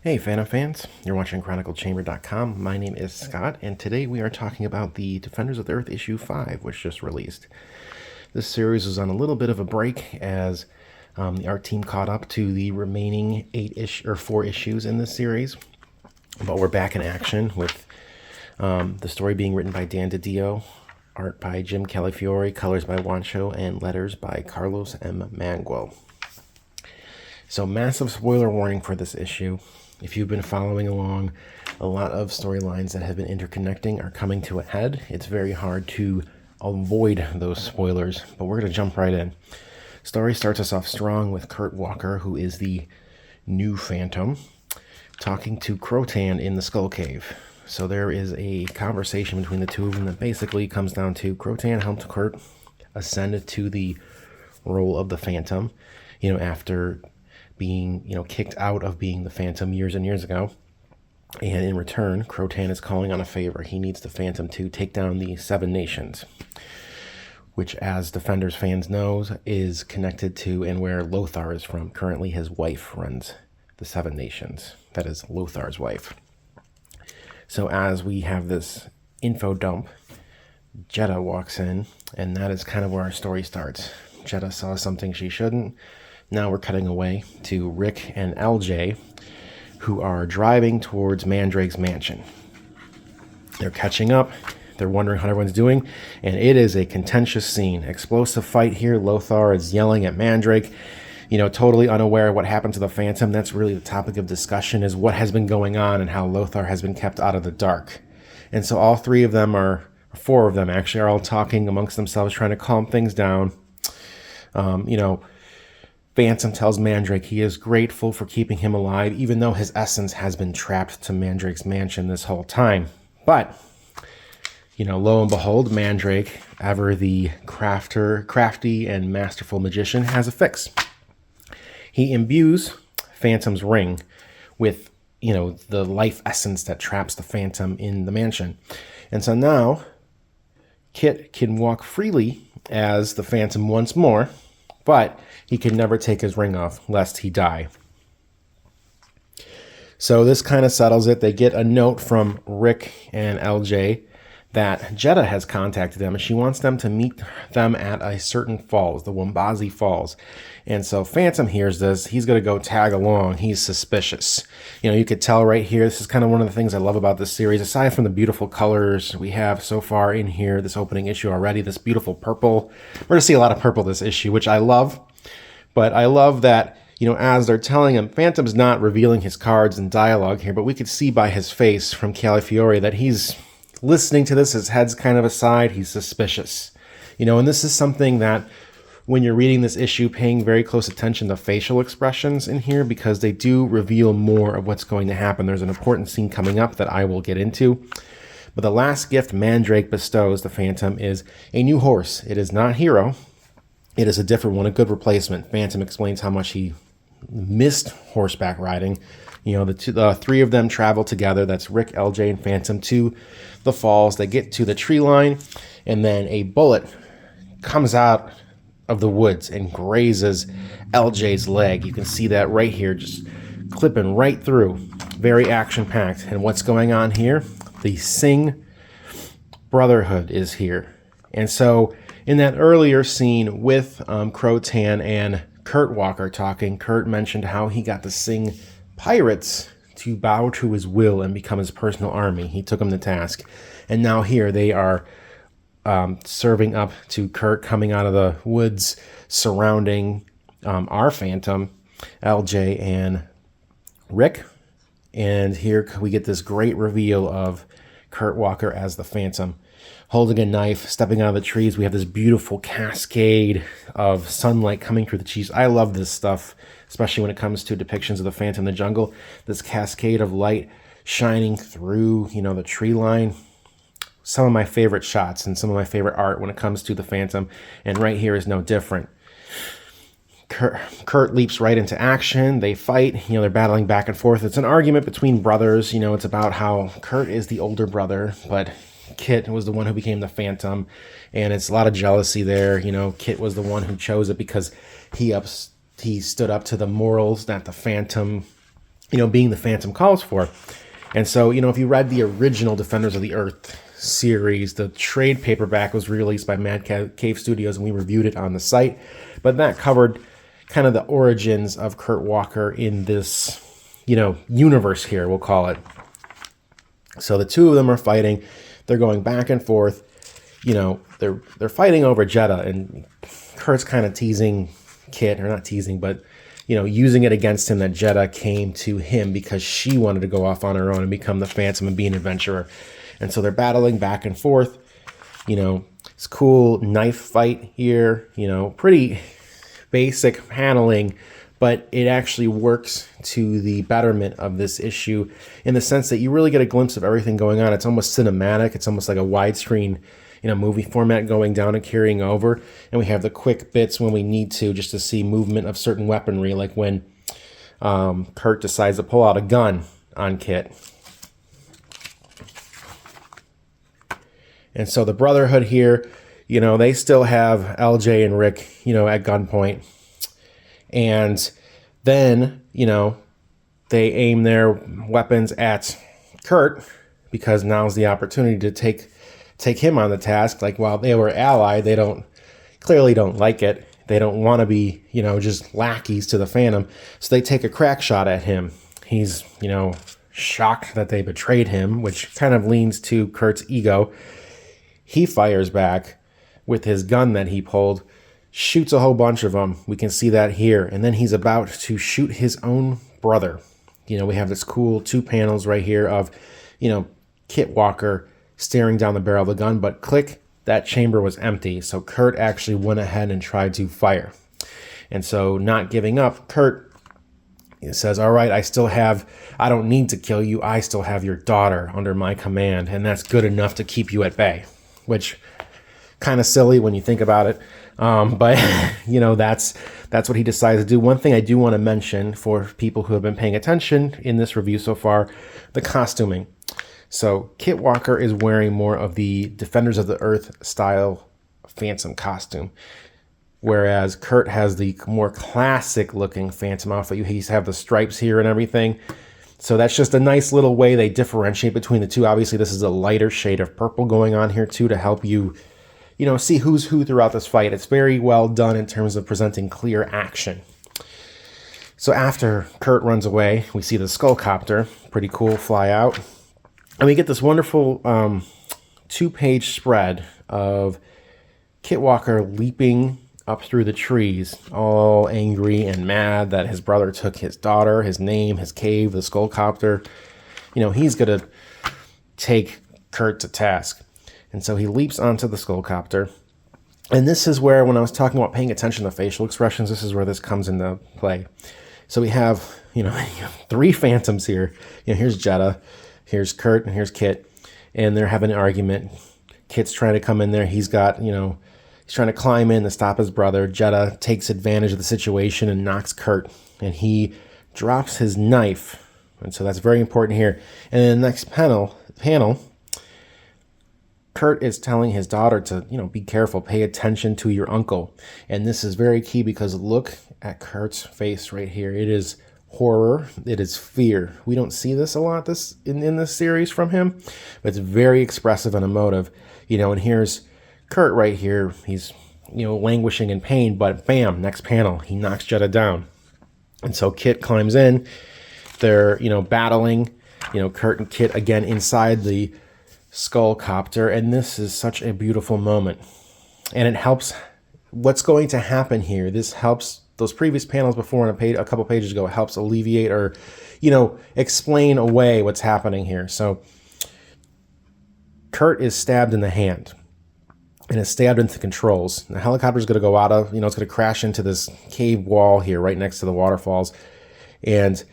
Hey Phantom fans, you're watching ChronicleChamber.com. My name is Scott, and today we are talking about the Defenders of the Earth issue 5, which just released. This series was on a little bit of a break as the art team caught up to the remaining 4 issues in this series, but we're back in action with the story being written by DiDio, art by Jim Calafiore, colors by Juancho, and letters by Carlos M. Mangual. So massive spoiler warning for this issue. If you've been following along, a lot of storylines that have been interconnecting are coming to a head. It's very hard to avoid those spoilers, but we're going to jump right in. Story starts us off strong with Kurt Walker, who is the new Phantom, talking to Crotan in the Skull Cave. So there is a conversation between the two of them that basically comes down to Crotan helped Kurt ascend to the role of the Phantom, after being, kicked out of being the Phantom years and years ago. And in return, Crotan is calling on a favor. He needs the Phantom to take down the Seven Nations, which, as Defenders fans knows, is connected to and where Lothar is from. Currently, his wife runs the Seven Nations. That is Lothar's wife. So as we have this info dump, Jedda walks in, and that is kind of where our story starts. Jedda saw something she shouldn't. Now we're cutting away to Rick and LJ, who are driving towards Mandrake's mansion. They're catching up. They're wondering how everyone's doing, and it is a contentious scene. Explosive fight here. Lothar is yelling at Mandrake, totally unaware of what happened to the Phantom. That's really the topic of discussion, is what has been going on and how Lothar has been kept out of the dark. And so all 4 of them are all talking amongst themselves, trying to calm things down. Phantom tells Mandrake he is grateful for keeping him alive, even though his essence has been trapped to Mandrake's mansion this whole time. But, lo and behold, Mandrake, ever the crafty and masterful magician, has a fix. He imbues Phantom's ring with, the life essence that traps the Phantom in the mansion. And so now, Kit can walk freely as the Phantom once more, but he can never take his ring off lest he die. So this kind of settles it. They get a note from Rick and LJ that Jedda has contacted them, and she wants them to meet them at a certain falls, the Wombazi Falls. And so Phantom hears this. He's going to go tag along. He's suspicious. You could tell right here, this is kind of one of the things I love about this series. Aside from the beautiful colors we have so far in here, this opening issue already, this beautiful purple. We're going to see a lot of purple this issue, which I love. But I love that, as they're telling him, Phantom's not revealing his cards and dialogue here, but we could see by his face from Calafiore that he's listening to this, his head's kind of aside, he's suspicious. And this is something that when you're reading this issue, paying very close attention to facial expressions in here, because they do reveal more of what's going to happen. There's an important scene coming up that I will get into. But the last gift Mandrake bestows the Phantom is a new horse. It is not Hero. It is a different one, a good replacement. Phantom explains how much he missed horseback riding. The 3 of them travel together. That's Rick, LJ, and Phantom to the falls. They get to the tree line, and then a bullet comes out of the woods and grazes LJ's leg. You can see that right here, just clipping right through. Very action-packed. And what's going on here? The Singh Brotherhood is here. And so in that earlier scene with Crotan and Kurt Walker talking, Kurt mentioned how he got the Singh pirates to bow to his will and become his personal army. He took them to task. And now here they are serving up to Kurt, coming out of the woods, surrounding our Phantom, LJ, and Rick. And here we get this great reveal of Kurt Walker as the Phantom, holding a knife, stepping out of the trees. We have this beautiful cascade of sunlight coming through the trees. I love this stuff, especially when it comes to depictions of the Phantom in the jungle. This cascade of light shining through, the tree line. Some of my favorite shots and some of my favorite art when it comes to the Phantom, and right here is no different. Kurt leaps right into action. They fight. They're battling back and forth. It's an argument between brothers. It's about how Kurt is the older brother, but Kit was the one who became the Phantom, and it's a lot of jealousy there. Kit was the one who chose it because he stood up to the morals that the Phantom being the Phantom calls for. And so, if you read the original Defenders of the Earth series, the trade paperback was released by Mad Cave Studios, and we reviewed it on the site. But that covered kind of the origins of Kurt Walker in this, universe here, we'll call it. So the two of them are fighting. They're going back and forth. They're fighting over Jedda, and Kurt's kind of teasing Kit, or not teasing, but using it against him that Jedda came to him because she wanted to go off on her own and become the Phantom and be an adventurer. And so they're battling back and forth. It's cool knife fight here. Pretty basic handling, but it actually works to the betterment of this issue in the sense that you really get a glimpse of everything going on. It's almost cinematic. It's almost like a widescreen movie format going down and carrying over. And we have the quick bits when we need to, just to see movement of certain weaponry, like when Kurt decides to pull out a gun on Kit. And so the Brotherhood here, they still have LJ and Rick, at gunpoint. And then, they aim their weapons at Kurt because now's the opportunity to take him on the task. Like, while they were allied, they clearly don't like it. They don't want to be, just lackeys to the Phantom. So they take a crack shot at him. He's, shocked that they betrayed him, which kind of leans to Kurt's ego. He fires back with his gun that he pulled, shoots a whole bunch of them. We can see that here. And then he's about to shoot his own brother. We have this cool 2 panels right here of, Kit Walker staring down the barrel of the gun, but click, that chamber was empty. So Kurt actually went ahead and tried to fire. And so, not giving up, Kurt says, all right, I don't need to kill you. I still have your daughter under my command, and that's good enough to keep you at bay. Which, kind of silly when you think about it. But, that's what he decides to do. One thing I do want to mention for people who have been paying attention in this review so far, the costuming. So Kit Walker is wearing more of the Defenders of the Earth style Phantom costume, whereas Kurt has the more classic looking Phantom outfit. You have the stripes here and everything. So that's just a nice little way they differentiate between the two. Obviously, this is a lighter shade of purple going on here too to help you, see who's who throughout this fight. It's very well done in terms of presenting clear action. So after Kurt runs away, we see the Skullcopter, pretty cool, fly out. And we get this wonderful 2-page spread of Kit Walker leaping up through the trees, all angry and mad that his brother took his daughter, his name, his cave, the Skullcopter. He's going to take Kurt to task. And so he leaps onto the Skullcopter. And this is where, when I was talking about paying attention to facial expressions, this is where this comes into play. So we have, 3 Phantoms here. Here's Jedda. Here's Kurt, and here's Kit, and they're having an argument. Kit's trying to come in there. He's got, he's trying to climb in to stop his brother. Jedda takes advantage of the situation and knocks Kurt, and he drops his knife. And so that's very important here. And in the next panel, Kurt is telling his daughter to, be careful, pay attention to your uncle. And this is very key because look at Kurt's face right here. It is horror, it is fear. We don't see this a lot in this series from him, but it's very expressive and emotive. And here's Kurt right here. He's, languishing in pain, but bam, next panel, he knocks Jedda down. And so Kit climbs in. They're, battling, Kurt and Kit again inside the Skullcopter, and this is such a beautiful moment. And it helps what's going to happen here. This helps those previous panels before on a couple pages ago. It helps alleviate or, explain away what's happening here. So Kurt is stabbed in the hand and is stabbed into the controls. The helicopter's going to go out of, it's going to crash into this cave wall here right next to the waterfalls. And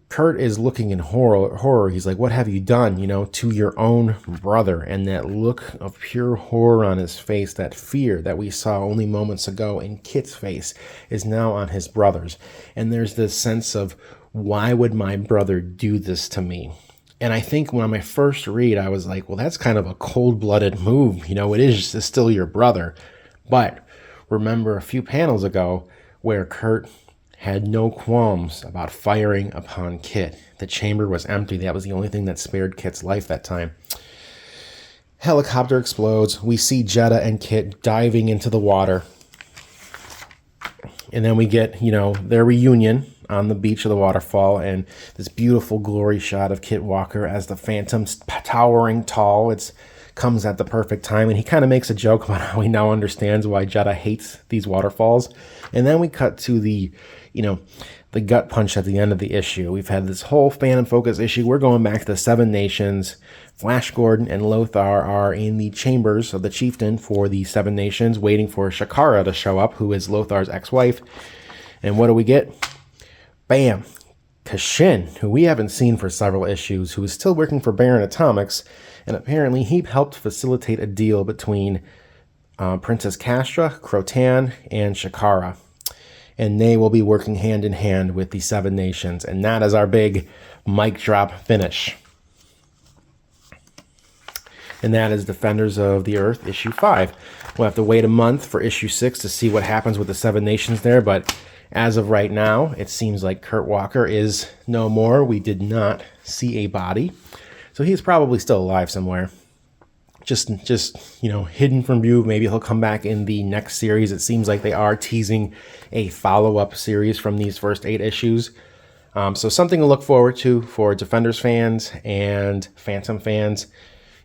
Kurt is looking in horror. He's like, what have you done, to your own brother? And that look of pure horror on his face, that fear that we saw only moments ago in Kit's face, is now on his brother's. And there's this sense of, why would my brother do this to me? And I think when I first read, I was like, well, that's kind of a cold-blooded move. It's still your brother. But remember a few panels ago where Kurt had no qualms about firing upon Kit. The chamber was empty. That was the only thing that spared Kit's life that time. Helicopter explodes. We see Jedda and Kit diving into the water. And then we get, their reunion on the beach of the waterfall and this beautiful glory shot of Kit Walker as the Phantom's towering tall. It comes at the perfect time. And he kind of makes a joke about how he now understands why Jedda hates these waterfalls. And then we cut to the gut punch at the end of the issue. We've had this whole Phantom Focus issue. We're going back to the Seven Nations. Flash Gordon and Lothar are in the chambers of the chieftain for the Seven Nations, waiting for Shakara to show up, who is Lothar's ex-wife. And what do we get? Bam! Kashin, who we haven't seen for several issues, who is still working for Baron Atomics, and apparently he helped facilitate a deal between Princess Castra, Crotan, and Shakara. And they will be working hand in hand with the Seven Nations. And that is our big mic drop finish. And that is Defenders of the Earth, issue 5. We'll have to wait a month for issue 6 to see what happens with the Seven Nations there. But as of right now, it seems like Kurt Walker is no more. We did not see a body. So he's probably still alive somewhere. Just hidden from view. Maybe he'll come back in the next series. It seems like they are teasing a follow-up series from these first 8 issues. So something to look forward to for Defenders fans and Phantom fans.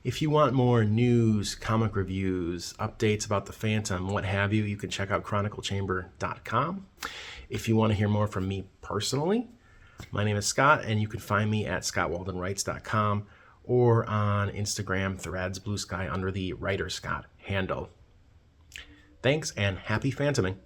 If you want more news, comic reviews, updates about the Phantom, what have you, you can check out chroniclechamber.com. If you want to hear more from me personally, my name is Scott, and you can find me at scottwaldenwrites.com or on Instagram, Threads, Blue Sky under the Writer Scott handle. Thanks, and happy Phantoming.